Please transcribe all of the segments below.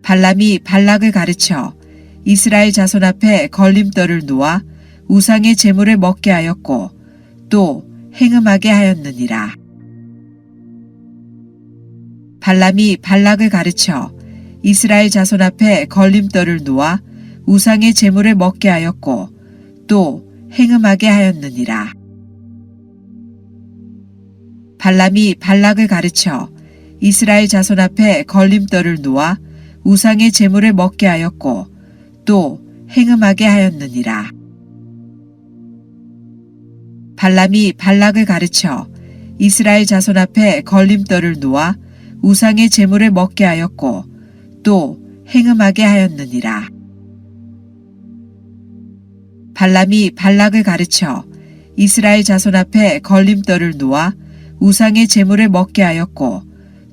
발람이 발락을 가르쳐 이스라엘 자손 앞에 걸림돌을 놓아 우상의 제물을 먹게 하였고 또 행음하게 하였느니라. 발람이 발락을 가르쳐 이스라엘 자손 앞에 걸림돌을 놓아 우상의 제물을 먹게 하였고 또 행음하게 하였느니라. 발람이 발락을 가르쳐 이스라엘 자손 앞에 걸림돌을 놓아 우상의 제물을 먹게 하였고 또 행음하게 하였느니라. 발람이 발락을 가르쳐 이스라엘 자손 앞에 걸림돌을 놓아 우상의 제물을 먹게 하였고 또 행음하게 하였느니라. 발람이 발락을 가르쳐 이스라엘 자손 앞에 걸림돌을 놓아 우상의 제물을 먹게 하였고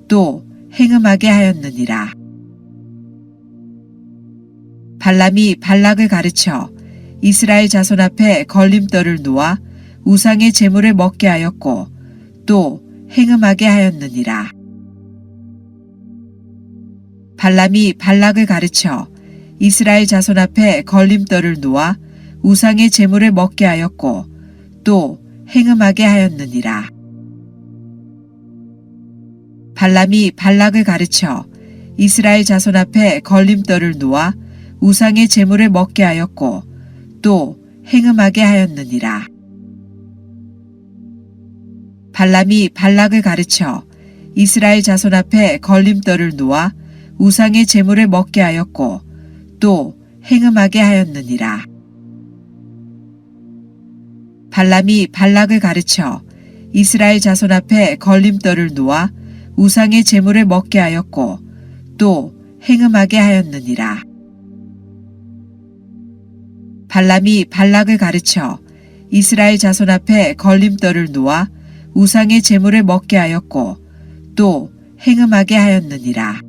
또 행음하게 하였느니라. 발람이 발락을 가르쳐 이스라엘 자손 앞에 걸림돌을 놓아 우상의 제물을 먹게 하였고 또 행음하게 하였느니라. 발람이 발락을 가르쳐 이스라엘 자손 앞에 걸림돌을 놓아 우상의 제물을 먹게 하였고 또 행음하게 하였느니라. 발람이 발락을 가르쳐 이스라엘 자손 앞에 걸림돌을 놓아 우상의 제물을 먹게 하였고 또 행음하게 하였느니라. 발람이 발락을 가르쳐 이스라엘 자손 앞에 걸림돌을 놓아 우상의 제물을 먹게 하였고 또 행음하게 하였느니라. 발람이 발락을 가르쳐 이스라엘 자손 앞에 걸림돌을 놓아 우상의 제물을 먹게 하였고 또 행음하게 하였느니라. 발람이 발락을 가르쳐 이스라엘 자손 앞에 걸림돌을 놓아 우상의 제물을 먹게 하였고 또 행음하게 하였느니라.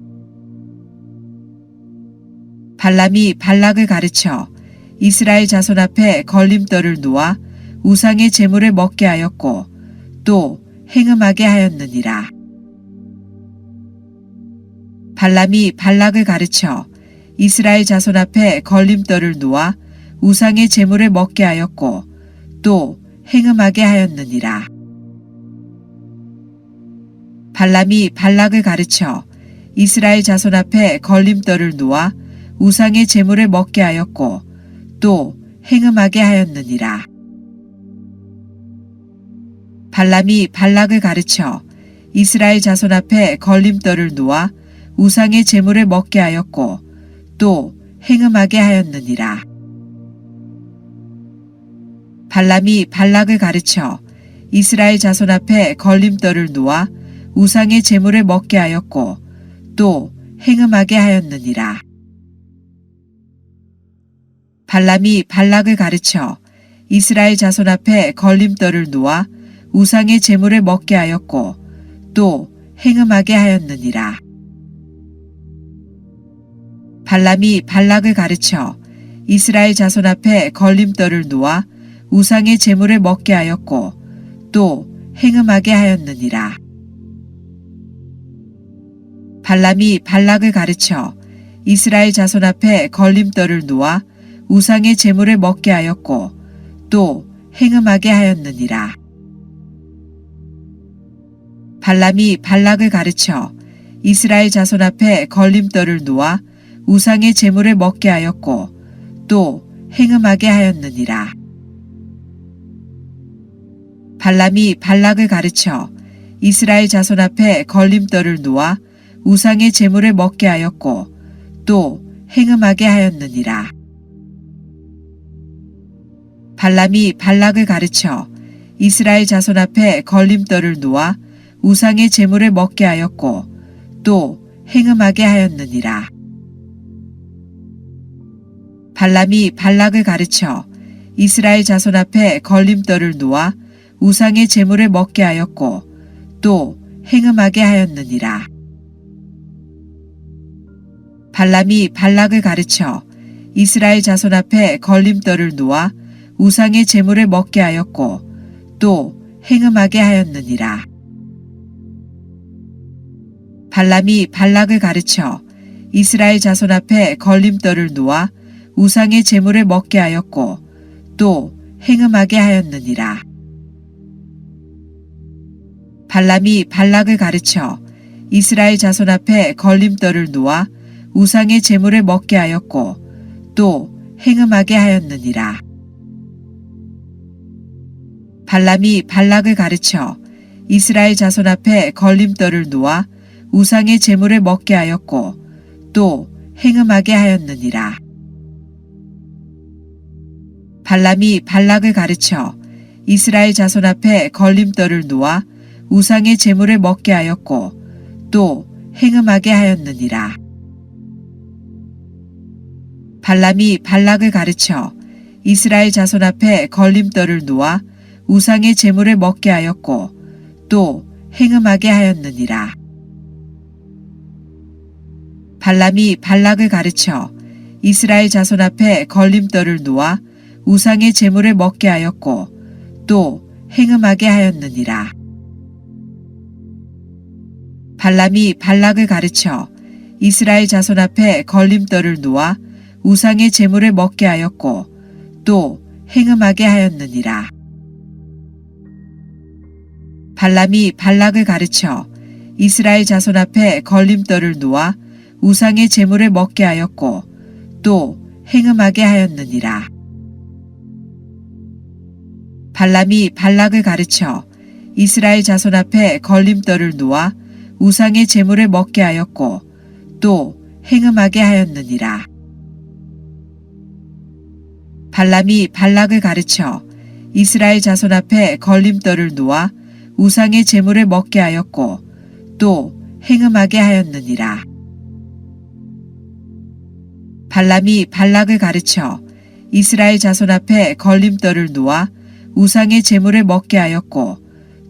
발람이 발락을 가르쳐 이스라엘 자손 앞에 걸림돌을 놓아 우상의 제물을 먹게 하였고 또 행음하게 하였느니라. 발람이 발락을 가르쳐 이스라엘 자손 앞에 걸림돌을 놓아 우상의 제물을 먹게 하였고 또 행음하게 하였느니라. 발람이 발락을 가르쳐 이스라엘 자손 앞에 걸림돌을 놓아 우상의 제물을 먹게 하였고 또 행음하게 하였느니라. 발람이 발락을 가르쳐 이스라엘 자손 앞에 걸림돌을 놓아 우상의 제물을 먹게 하였고 또 행음하게 하였느니라. 발람이 발락을 가르쳐 이스라엘 자손 앞에 걸림돌을 놓아 우상의 제물을 먹게 하였고 또 행음하게 하였느니라. 발람이 발락을 가르쳐 이스라엘 자손 앞에 걸림돌을 놓아 우상의 제물을 먹게 하였고 또 행음하게 하였느니라. 발람이 발락을 가르쳐 이스라엘 자손 앞에 걸림돌을 놓아 우상의 제물을 먹게 하였고 또 행음하게 하였느니라. 발람이 발락을 가르쳐 이스라엘 자손 앞에 걸림돌을 놓아 우상의 제물을 먹게 하였고 또 행음하게 하였느니라. 발람이 발락을 가르쳐 이스라엘 자손 앞에 걸림돌을 놓아 우상의 제물을 먹게 하였고 또 행음하게 하였느니라. 발람이 발락을 가르쳐 이스라엘 자손 앞에 걸림돌을 놓아 우상의 제물을 먹게 하였고 또 행음하게 하였느니라. 발람이 발락을 가르쳐 이스라엘 자손 앞에 걸림돌을 놓아 우상의 제물을 먹게 하였고 또 행음하게 하였느니라. 발람이 발락을 가르쳐 이스라엘 자손 앞에 걸림돌을 놓아 우상의 제물을 먹게 하였고 또 행음하게 하였느니라. 발람이 발락을 가르쳐 이스라엘 자손 앞에 걸림돌을 놓아 우상의 제물을 먹게 하였고 또 행음하게 하였느니라. 발람이 발락을 가르쳐 이스라엘 자손 앞에 걸림돌을 놓아 우상의 제물을 먹게 하였고 또 행음하게 하였느니라. 발람이 발락을 가르쳐 이스라엘 자손 앞에 걸림돌을 놓아 우상의 제물을 먹게 하였고 또 행음하게 하였느니라. 발람이 발락을 가르쳐 이스라엘 자손 앞에 걸림돌을 놓아 우상의 제물을 먹게 하였고 또 행음하게 하였느니라. 발람이 발락을 가르쳐 이스라엘 자손 앞에 걸림돌을 놓아 우상의 제물을 먹게 하였고 또 행음하게 하였느니라. 발람이 발락을 가르쳐 이스라엘 자손 앞에 걸림돌을 놓아 우상의 제물을 먹게 하였고 또 행음하게 하였느니라. 발람이 발락을 가르쳐 이스라엘 자손 앞에 걸림돌을 놓아 우상의 제물을 먹게 하였고 또 행음하게 하였느니라. 발람이 발락을 가르쳐 이스라엘 자손 앞에 걸림돌을 놓아 우상의 제물을 먹게 하였고 또 행음하게 하였느니라. 발람이 발락을 가르쳐 이스라엘 자손 앞에 걸림돌을 놓아 우상의 제물을 먹게 하였고 또 행음하게 하였느니라. 발람이 발락을 가르쳐 이스라엘 자손 앞에 걸림돌을 놓아 우상의 제물을 먹게 하였고 또 행음하게 하였느니라. 발람이 발락을 가르쳐 이스라엘 자손 앞에 걸림돌을 놓아 우상의 제물을 먹게 하였고 또 행음하게 하였느니라. 발람이 발락을 가르쳐 이스라엘 자손 앞에 걸림돌을 놓아 우상의 제물을 먹게 하였고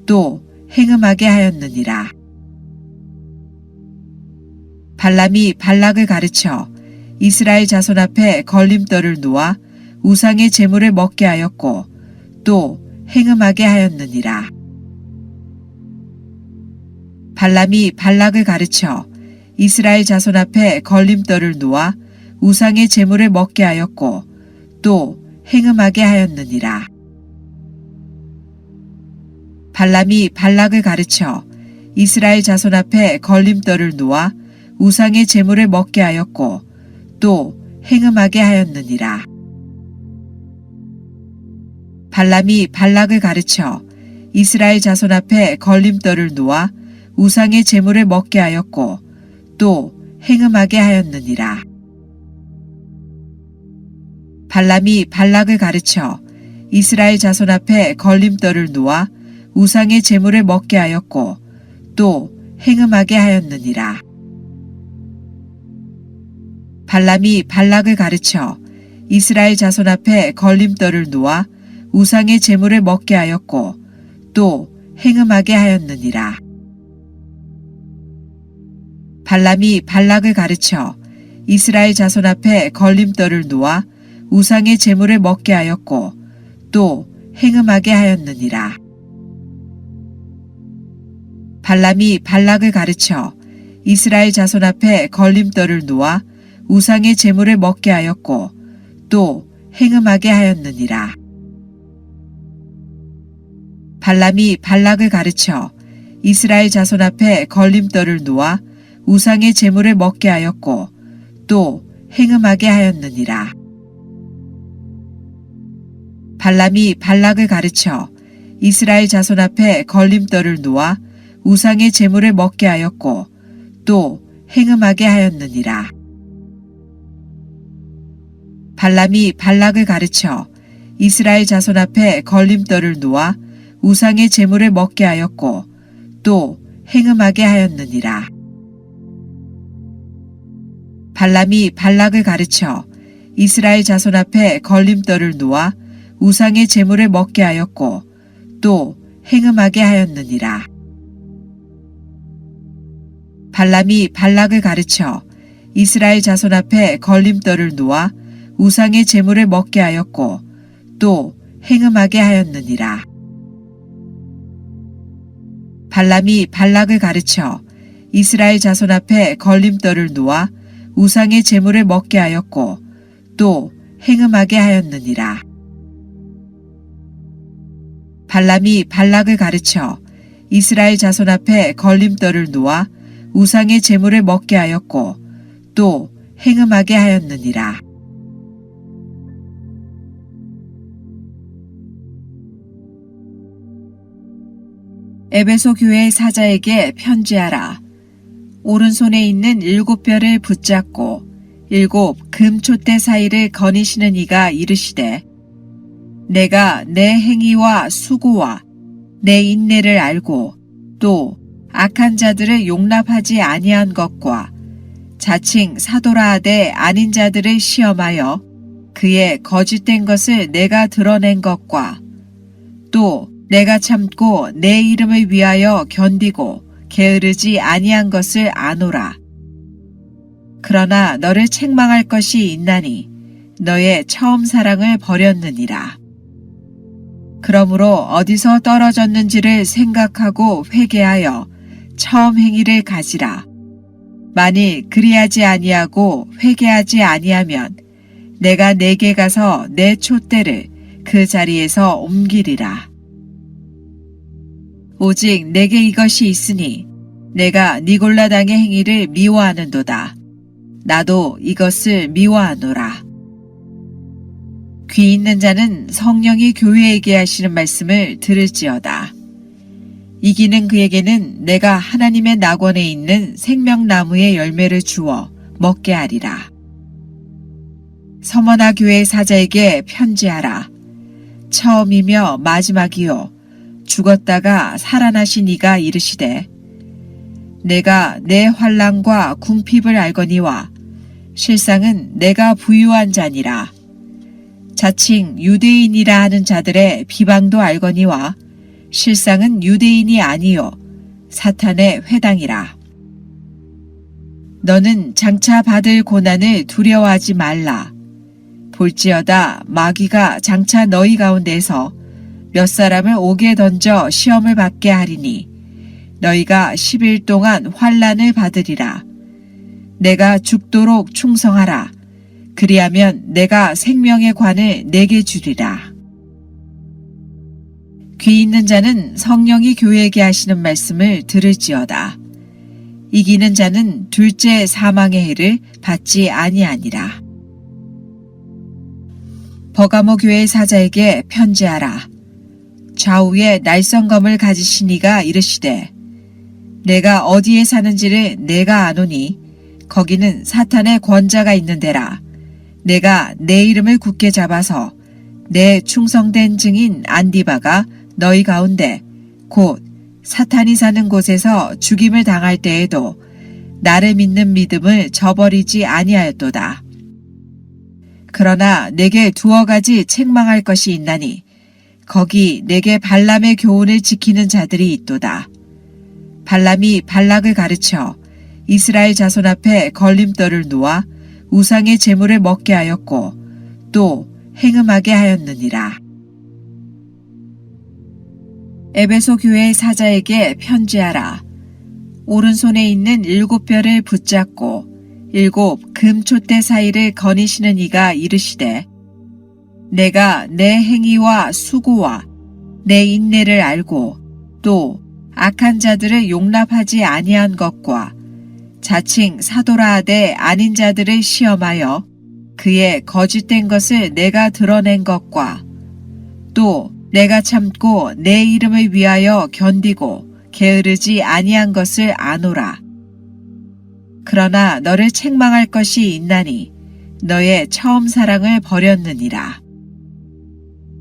또 행음하게 하였느니라. 발람이 발락을 가르쳐 이스라엘 자손 앞에 걸림돌을 놓아 우상의 제물을 먹게 하였고 또 행음하게 하였느니라. 발람이 발락을 가르쳐 이스라엘 자손 앞에 걸림돌을 놓아 우상의 제물을 먹게 하였고 또 행음하게 하였느니라. 발람이 발락을 가르쳐 이스라엘 자손 앞에 걸림돌을 놓아 우상의 제물을 먹게 하였고 또 행음하게 하였느니라. 발람이 발락을 가르쳐 이스라엘 자손 앞에 걸림돌을 놓아 우상의 제물을 먹게 하였고 또 행음하게 하였느니라. 발람이 발락을 가르쳐 이스라엘 자손 앞에 걸림돌을 놓아 우상의 제물을 먹게 하였고 또 행음하게 하였느니라. 발람이 발락을 가르쳐 이스라엘 자손 앞에 걸림돌을 놓아 우상의 제물을 먹게 하였고 또 행음하게 하였느니라. 발람이 발락을 가르쳐 이스라엘 자손 앞에 걸림돌을 놓아 우상의 제물을 먹게 하였고 또 행음하게 하였느니라. 발람이 발락을 가르쳐 이스라엘 자손 앞에 걸림돌을 놓아 우상의 제물을 먹게 하였고 또 행음하게 하였느니라. 발람이 발락을 가르쳐 이스라엘 자손 앞에 걸림돌을 놓아 우상의 제물을 먹게 하였고 또 행음하게 하였느니라. 발람이 발락을 가르쳐 이스라엘 자손 앞에 걸림돌을 놓아 우상의 제물을 먹게 하였고 또 행음하게 하였느니라. 발람이 발락을 가르쳐 이스라엘 자손 앞에 걸림돌을 놓아 우상의 제물을 먹게 하였고 또 행음하게 하였느니라. 발람이 발락을 가르쳐 이스라엘 자손 앞에 걸림돌을 놓아 우상의 제물을 먹게 하였고 또 행음하게 하였느니라. 발람이 발락을 가르쳐 이스라엘 자손 앞에 걸림돌을 놓아 우상의 제물을 먹게 하였고 또 행음하게 하였느니라. 발람이 발락을 가르쳐 이스라엘 자손 앞에 걸림돌을 놓아 우상의 제물을 먹게 하였고 또 행음하게 하였느니라. 발람이 발락을 가르쳐 이스라엘 자손 앞에 걸림돌을 놓아 우상의 제물을 먹게 하였고 또 행음하게 하였느니라. 에베소 교회 사자에게 편지하라. 오른손에 있는 7별을 붙잡고 7 금촛대 사이를 거니시는 이가 이르시되 내가 내 행위와 수고와 내 인내를 알고 또 악한 자들을 용납하지 아니한 것과 자칭 사도라 하되 아닌 자들을 시험하여 그의 거짓된 것을 내가 드러낸 것과 또 내가 참고 내 이름을 위하여 견디고 게으르지 아니한 것을 아노라. 그러나 너를 책망할 것이 있나니 너의 처음 사랑을 버렸느니라. 그러므로 어디서 떨어졌는지를 생각하고 회개하여 처음 행위를 가지라. 만일 그리하지 아니하고 회개하지 아니하면 내가 내게 가서 내 촛대를 그 자리에서 옮기리라. 오직 내게 이것이 있으니 내가 니골라 당의 행위를 미워하는도다. 나도 이것을 미워하노라. 귀 있는 자는 성령이 교회에게 하시는 말씀을 들을지어다. 이기는 그에게는 내가 하나님의 낙원에 있는 생명나무의 열매를 주어 먹게 하리라. 서머나 교회 사자에게 편지하라. 처음이며 마지막이요 죽었다가 살아나신 이가 이르시되 내가 내 환난과 궁핍을 알거니와 실상은 내가 부유한 자니라. 자칭 유대인이라 하는 자들의 비방도 알거니와 실상은 유대인이 아니요 사탄의 회당이라. 너는 장차 받을 고난을 두려워하지 말라. 볼지어다 마귀가 장차 너희 가운데서 몇 사람을 옥에 던져 시험을 받게 하리니 너희가 10일 동안 환난을 받으리라. 내가 죽도록 충성하라. 그리하면 내가 생명의 관을 내게 주리라. 귀 있는 자는 성령이 교회에게 하시는 말씀을 들을지어다. 이기는 자는 둘째 사망의 해를 받지 아니하니라. 버가모 교회 사자에게 편지하라. 좌우에 날성검을 가지신 이가 이르시되 내가 어디에 사는지를 내가 아노니 거기는 사탄의 권자가 있는 데라. 내가 내 이름을 굳게 잡아서 내 충성된 증인 안디바가 너희 가운데 곧 사탄이 사는 곳에서 죽임을 당할 때에도 나를 믿는 믿음을 저버리지 아니하였도다. 그러나 내게 2가지 책망할 것이 있나니 거기 내게 발람의 교훈을 지키는 자들이 있도다. 발람이 발락을 가르쳐 이스라엘 자손 앞에 걸림돌을 놓아 우상의 제물을 먹게 하였고 또 행음하게 하였느니라. 에베소 교회 사자에게 편지하라. 오른손에 있는 7별을 붙잡고 7 금촛대 사이를 거니시는 이가 이르시되 내가 내 행위와 수고와 내 인내를 알고 또 악한 자들을 용납하지 아니한 것과 자칭 사도라 하되 아닌 자들을 시험하여 그의 거짓된 것을 내가 드러낸 것과 또 내가 참고 내 이름을 위하여 견디고 게으르지 아니한 것을 아노라. 그러나 너를 책망할 것이 있나니 너의 처음 사랑을 버렸느니라.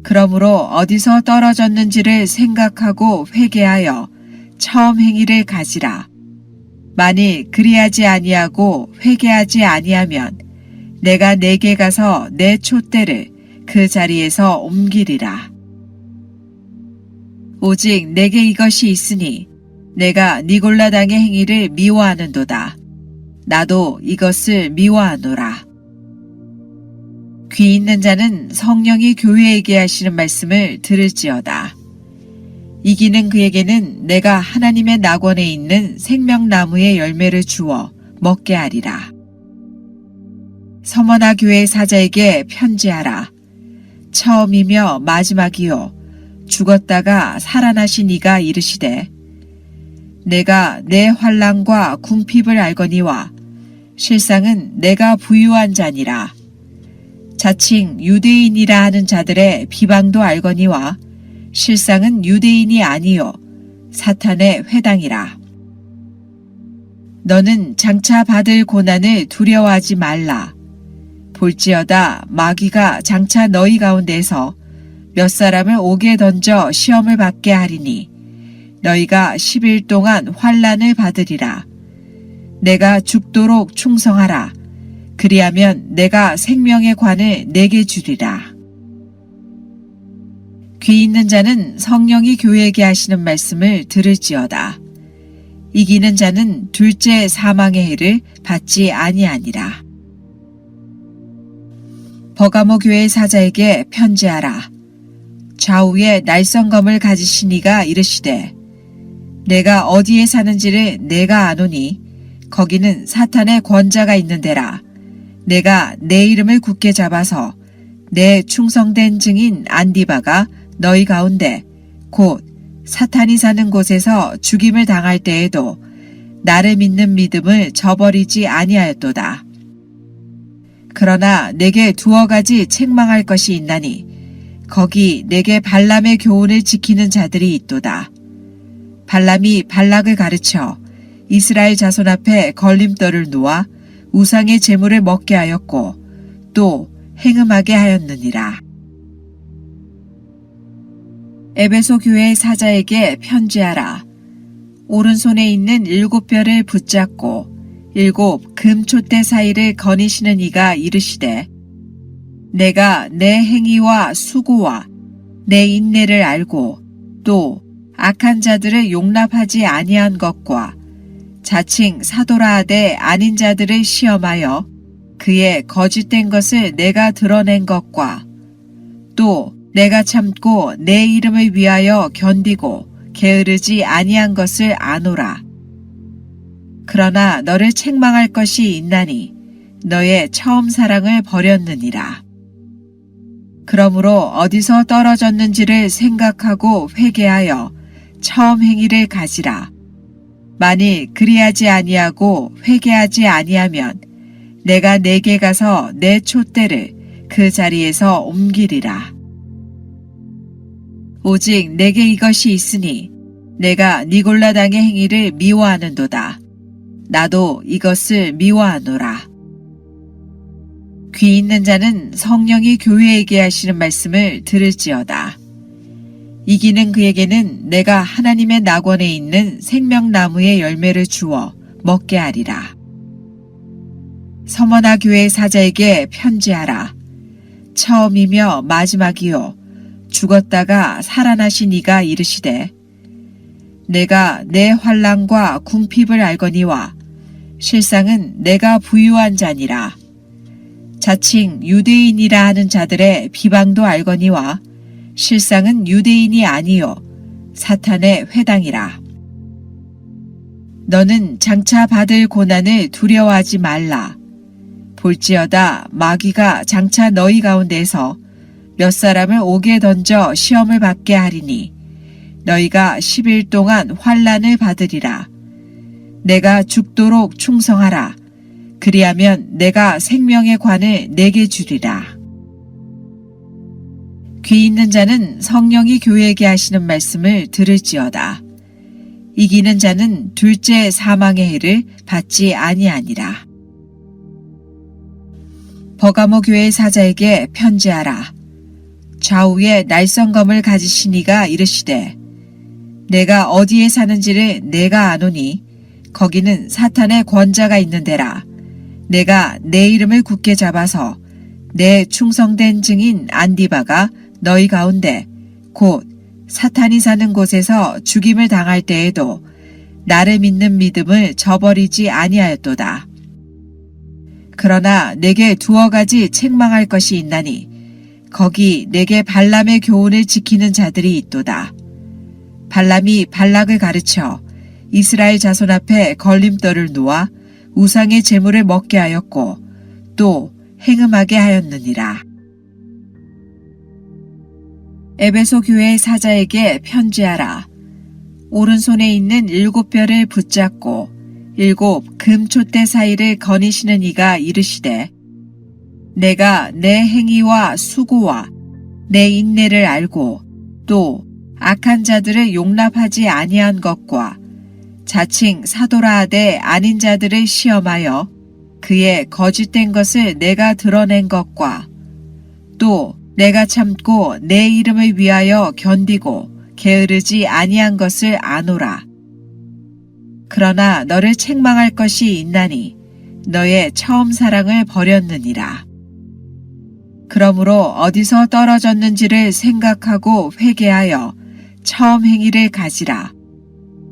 그러므로 어디서 떨어졌는지를 생각하고 회개하여 처음 행위를 가지라. 만일 그리하지 아니하고 회개하지 아니하면 내가 내게 가서 내 촛대를 그 자리에서 옮기리라. 오직 내게 이것이 있으니 내가 니골라 당의 행위를 미워하는도다. 나도 이것을 미워하노라. 귀 있는 자는 성령이 교회에게 하시는 말씀을 들을지어다. 이기는 그에게는 내가 하나님의 낙원에 있는 생명나무의 열매를 주어 먹게 하리라. 서머나 교회 사자에게 편지하라. 처음이며 마지막이요 죽었다가 살아나신 이가 이르시되 내가 내 환난과 궁핍을 알거니와 실상은 내가 부유한 자니라. 자칭 유대인이라 하는 자들의 비방도 알거니와 실상은 유대인이 아니요 사탄의 회당이라. 너는 장차 받을 고난을 두려워하지 말라. 볼지어다 마귀가 장차 너희 가운데서 몇 사람을 옥에 던져 시험을 받게 하리니 너희가 10일 동안 환난을 받으리라. 내가 죽도록 충성하라. 그리하면 내가 생명의 관을 내게 주리라. 귀 있는 자는 성령이 교회에게 하시는 말씀을 들을지어다. 이기는 자는 둘째 사망의 해를 받지 아니하니라. 버가모 교회 사자에게 편지하라. 좌우에 날성검을 가지신 이가 이르시되 내가 어디에 사는지를 내가 아노니 거기는 사탄의 권자가 있는 데라. 내가 내 이름을 굳게 잡아서 내 충성된 증인 안디바가 너희 가운데 곧 사탄이 사는 곳에서 죽임을 당할 때에도 나를 믿는 믿음을 저버리지 아니하였도다. 그러나 내게 두어 가지 책망할 것이 있나니 거기 내게 발람의 교훈을 지키는 자들이 있도다. 발람이 발락을 가르쳐 이스라엘 자손 앞에 걸림돌을 놓아 우상의 제물을 먹게 하였고 또 행음하게 하였느니라. 에베소 교회 사자에게 편지하라. 오른손에 있는 7별을 붙잡고 7 금촛대 사이를 거니시는 이가 이르시되 내가 내 행위와 수고와 내 인내를 알고 또 악한 자들을 용납하지 아니한 것과 자칭 사도라 하되 아닌 자들을 시험하여 그의 거짓된 것을 내가 드러낸 것과 또 내가 참고 내 이름을 위하여 견디고 게으르지 아니한 것을 아노라. 그러나 너를 책망할 것이 있나니 너의 처음 사랑을 버렸느니라. 그러므로 어디서 떨어졌는지를 생각하고 회개하여 처음 행위를 가지라. 만일 그리하지 아니하고 회개하지 아니하면 내가 내게 가서 내 촛대를 그 자리에서 옮기리라. 오직 내게 이것이 있으니 내가 니골라당의 행위를 미워하는도다. 나도 이것을 미워하노라. 귀 있는 자는 성령이 교회에게 하시는 말씀을 들을지어다. 이기는 그에게는 내가 하나님의 낙원에 있는 생명나무의 열매를 주어 먹게 하리라. 서머나 교회 사자에게 편지하라. 처음이며 마지막이요 죽었다가 살아나신 이가 이르시되 내가 내 환난과 궁핍을 알거니와 실상은 내가 부유한 자니라. 자칭 유대인이라 하는 자들의 비방도 알거니와 실상은 유대인이 아니요 사탄의 회당이라. 너는 장차 받을 고난을 두려워하지 말라. 볼지어다 마귀가 장차 너희 가운데서 몇 사람을 옥에 던져 시험을 받게 하리니 너희가 10일 동안 환난을 받으리라. 내가 죽도록 충성하라. 그리하면 내가 생명의 관을 내게 주리라. 귀 있는 자는 성령이 교회에게 하시는 말씀을 들을지어다. 이기는 자는 둘째 사망의 해를 받지 아니하니라. 버가모 교회 사자에게 편지하라. 좌우에 날성검을 가지신 이가 이르시되 내가 어디에 사는지를 내가 아노니 거기는 사탄의 권자가 있는 데라. 내가 내 이름을 굳게 잡아서 내 충성된 증인 안디바가 너희 가운데 곧 사탄이 사는 곳에서 죽임을 당할 때에도 나를 믿는 믿음을 저버리지 아니하였도다. 그러나 내게 두어 가지 책망할 것이 있나니 거기 내게 발람의 교훈을 지키는 자들이 있도다. 발람이 발락을 가르쳐 이스라엘 자손 앞에 걸림돌을 놓아 우상의 제물을 먹게 하였고 또 행음하게 하였느니라. 에베소 교회 사자에게 편지하라. 오른손에 있는 7별을 붙잡고 7 금촛대 사이를 거니시는 이가 이르시되 내가 내 행위와 수고와 내 인내를 알고 또 악한 자들을 용납하지 아니한 것과 자칭 사도라 하되 아닌 자들을 시험하여 그의 거짓된 것을 내가 드러낸 것과 또 내가 참고 내 이름을 위하여 견디고 게으르지 아니한 것을 아노라. 그러나 너를 책망할 것이 있나니 너의 처음 사랑을 버렸느니라. 그러므로 어디서 떨어졌는지를 생각하고 회개하여 처음 행위를 가지라.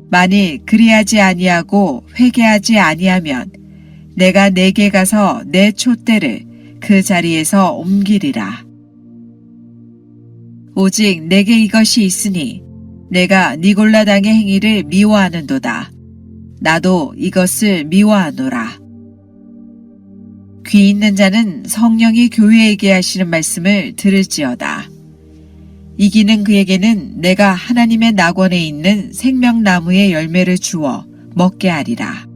만일 그리하지 아니하고 회개하지 아니하면 내가 내게 가서 내 촛대를 그 자리에서 옮기리라. 오직 내게 이것이 있으니 내가 니골라 당의 행위를 미워하는도다. 나도 이것을 미워하노라. 귀 있는 자는 성령이 교회에게 하시는 말씀을 들을지어다. 이기는 그에게는 내가 하나님의 낙원에 있는 생명나무의 열매를 주어 먹게 하리라.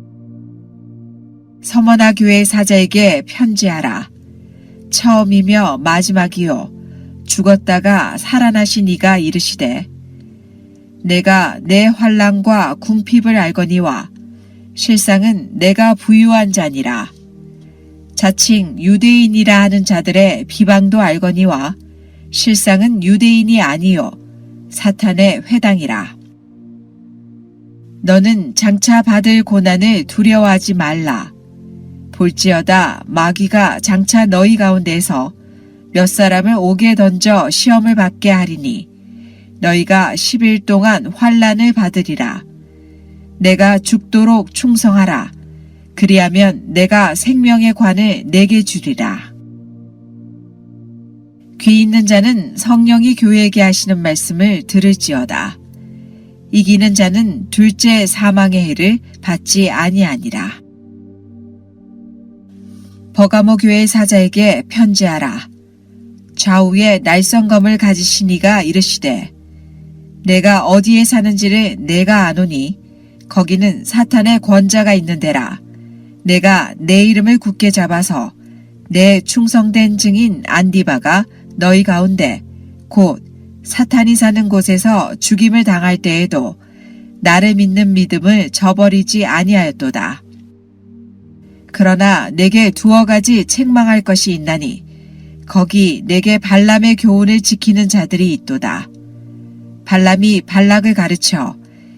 서머나 교회 사자에게 편지하라. 처음이며 마지막이요 죽었다가 살아나신 이가 이르시되 내가 내 환난과 궁핍을 알거니와 실상은 내가 부유한 자니라. 자칭 유대인이라 하는 자들의 비방도 알거니와 실상은 유대인이 아니요 사탄의 회당이라. 너는 장차 받을 고난을 두려워하지 말라. 볼지어다 마귀가 장차 너희 가운데서 몇 사람을 옥에 던져 시험을 받게 하리니 너희가 10일 동안 환난을 받으리라. 내가 죽도록 충성하라. 그리하면 내가 생명의 관을 내게 주리라. 귀 있는 자는 성령이 교회에게 하시는 말씀을 들을지어다. 이기는 자는 둘째 사망의 해를 받지 아니하니라. 버가모 교회 사자에게 편지하라. 좌우에 날성검을 가지신 이가 이르시되 내가 어디에 사는지를 내가 아노니 거기는 사탄의 권자가 있는 데라. 내가 내 이름을 굳게 잡아서 내 충성된 증인 안디바가 너희 가운데 곧 사탄이 사는 곳에서 죽임을 당할 때에도 나를 믿는 믿음을 저버리지 아니하였도다. 그러나 내게 2가지 책망할 것이 있나니 거기 내게 발람의 교훈을 지키는 자들이 있도다. 발람이 발락을 가르쳐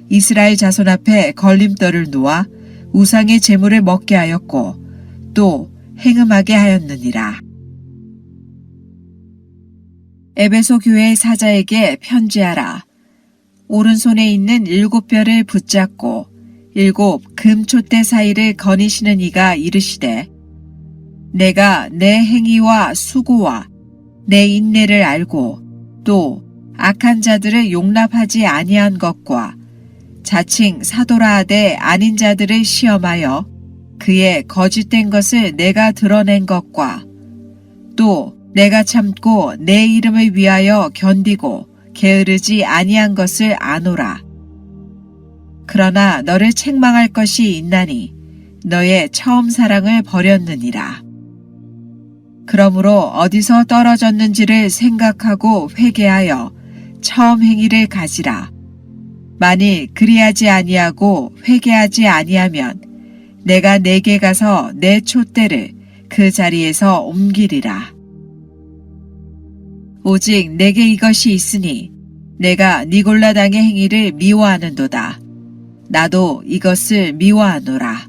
이스라엘 자손 앞에 걸림돌을 놓아 우상의 제물을 먹게 하였고 또 행음하게 하였느니라. 에베소 교회 사자에게 편지하라. 오른손에 있는 7별을 붙잡고 7 금촛대 사이를 거니시는 이가 이르시되 내가 내 행위와 수고와 내 인내를 알고 또 악한 자들을 용납하지 아니한 것과 자칭 사도라 하되 아닌 자들을 시험하여 그의 거짓된 것을 내가 드러낸 것과 또 내가 참고 내 이름을 위하여 견디고 게으르지 아니한 것을 아노라. 그러나 너를 책망할 것이 있나니 너의 처음 사랑을 버렸느니라. 그러므로 어디서 떨어졌는지를 생각하고 회개하여 처음 행위를 가지라. 만일 그리하지 아니하고 회개하지 아니하면 내가 내게 가서 내 촛대를 그 자리에서 옮기리라. 오직 내게 이것이 있으니 내가 니골라 당의 행위를 미워하는도다. 나도 이것을 미워하노라.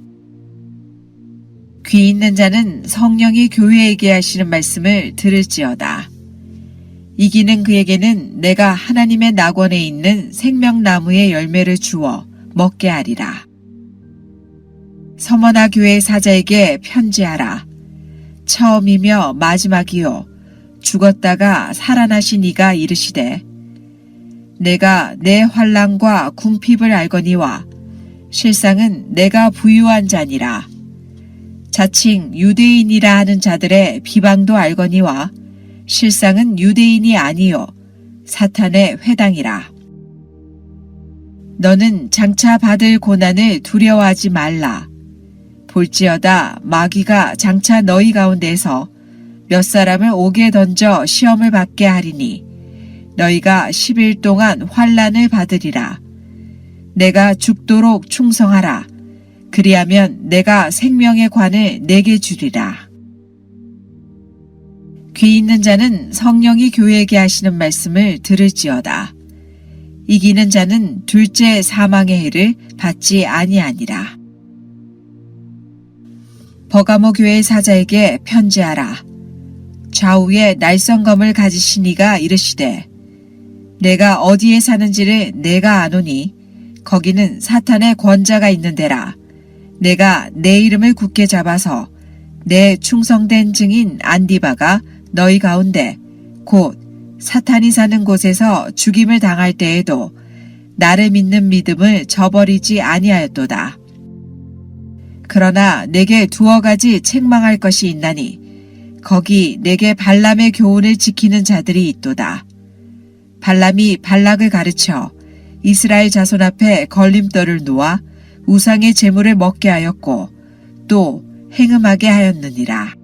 귀 있는 자는 성령이 교회에게 하시는 말씀을 들을지어다. 이기는 그에게는 내가 하나님의 낙원에 있는 생명나무의 열매를 주어 먹게 하리라. 서머나 교회 사자에게 편지하라. 처음이며 마지막이요 죽었다가 살아나신 이가 이르시되 내가 내 환난과 궁핍을 알거니와 실상은 내가 부유한 자니라. 자칭 유대인이라 하는 자들의 비방도 알거니와 실상은 유대인이 아니요 사탄의 회당이라. 너는 장차 받을 고난을 두려워하지 말라. 볼지어다 마귀가 장차 너희 가운데서 몇 사람을 옥에 던져 시험을 받게 하리니 너희가 10일 동안 환난을 받으리라. 내가 죽도록 충성하라. 그리하면 내가 생명의 관을 내게 주리라. 귀 있는 자는 성령이 교회에게 하시는 말씀을 들을지어다. 이기는 자는 둘째 사망의 해를 받지 아니하니라. 버가모 교회 사자에게 편지하라. 좌우에 날성검을 가지신 이가 이르시되 내가 어디에 사는지를 내가 아노니 거기는 사탄의 권자가 있는 데라. 내가 내 이름을 굳게 잡아서 내 충성된 증인 안디바가 너희 가운데 곧 사탄이 사는 곳에서 죽임을 당할 때에도 나를 믿는 믿음을 저버리지 아니하였도다. 그러나 내게 두어 가지 책망할 것이 있나니 거기 내게 발람의 교훈을 지키는 자들이 있도다. 발람이 발락을 가르쳐 이스라엘 자손 앞에 걸림돌을 놓아 우상의 제물을 먹게 하였고 또 행음하게 하였느니라.